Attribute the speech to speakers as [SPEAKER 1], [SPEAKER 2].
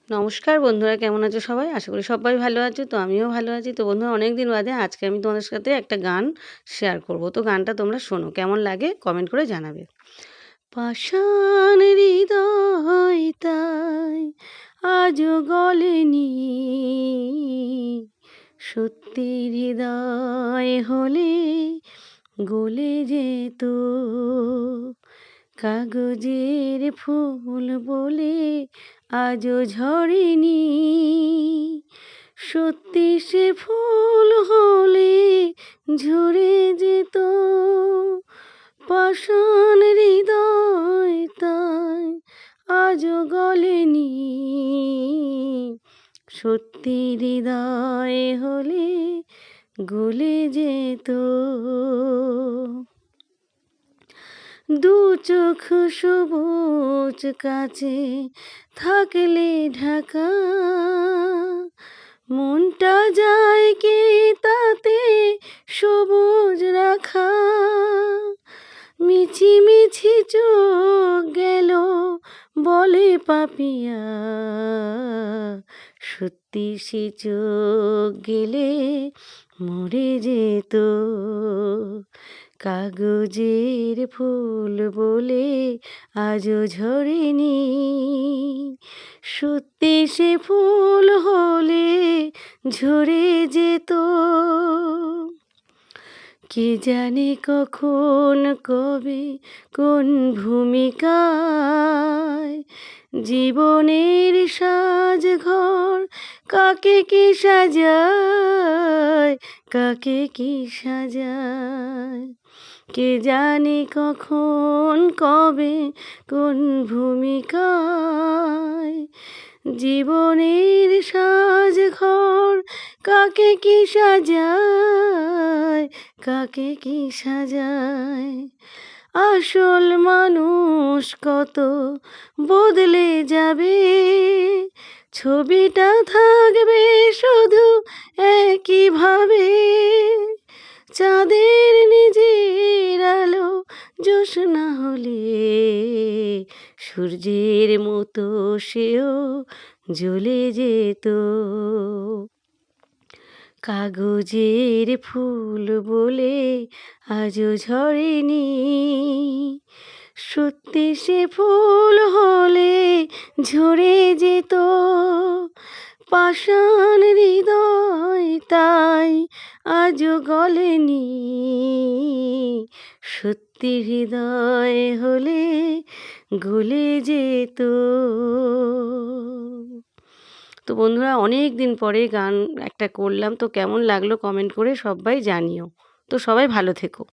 [SPEAKER 1] নমস্কার বন্ধুরা, কেমন আছো সবাই? আশা করি সবাই ভালো আছো। তো আমিও ভালো আছি। তো বন্ধুরা, অনেক দিন বাদে আজকে আমি তোমাদের সাথে একটা গান শেয়ার করব। তো গানটা তোমরা শোনো, কেমন লাগে কমেন্ট করে জানাবে। পাষাণ হৃদয় তাই আজও গলেনি, সত্যি হৃদয় হলে গলে যেত। কাগজের ফুল বলে আজও ঝরেনি, সত্যি সে ফুল হলে ঝরে যেত। পাষাণ হৃদয় তাই আজও গলেনি, সত্যি হৃদয় হলে গলে যেত। দু চোখ সবুজ কাছে থাকলে ঢাকা, মনটা যায় কি তাতে সবুজ রাখা। মিছি মিছি চোখ গেল বলে পাপিয়া, সত্যি সে চোখ গেলে মরে যেত। কাগজের ফুল বলে আজও ঝরেনি, সত্যি সে ফুল হলে ঝরে যেত। কে জানে কখন কবে কোন ভূমিকায় জীবনের সাজঘর কাকে কি সাজায়, কাকে কি সাজায়। কে জানে কখন কবে কোন ভূমিকায় জীবনের সাজঘর কাকে কি সাজায়, কাকে কি সাজায়। আসল মানুষ কত বদলে যাবে, ছবিটা থাকবে শুধু একইভাবে। চাঁদের নিজের আলো জ্যোৎস্না হলে সূর্যের মতো সেও জ্বলে যেত। কাগজের ফুল বলে আজও ঝরেনি, সত্যি সে ফুল হলে ঝরে যেত। পাষাণ হৃদয় তাই আজও গলেনি, সত্যি হৃদয় হলে গলে যেত। তো বন্ধুরা, অনেক দিন পরে গান একটা করলাম, তো কেমন লাগলো কমেন্ট করে সবাই জানিও। তো সবাই ভালো থেকো।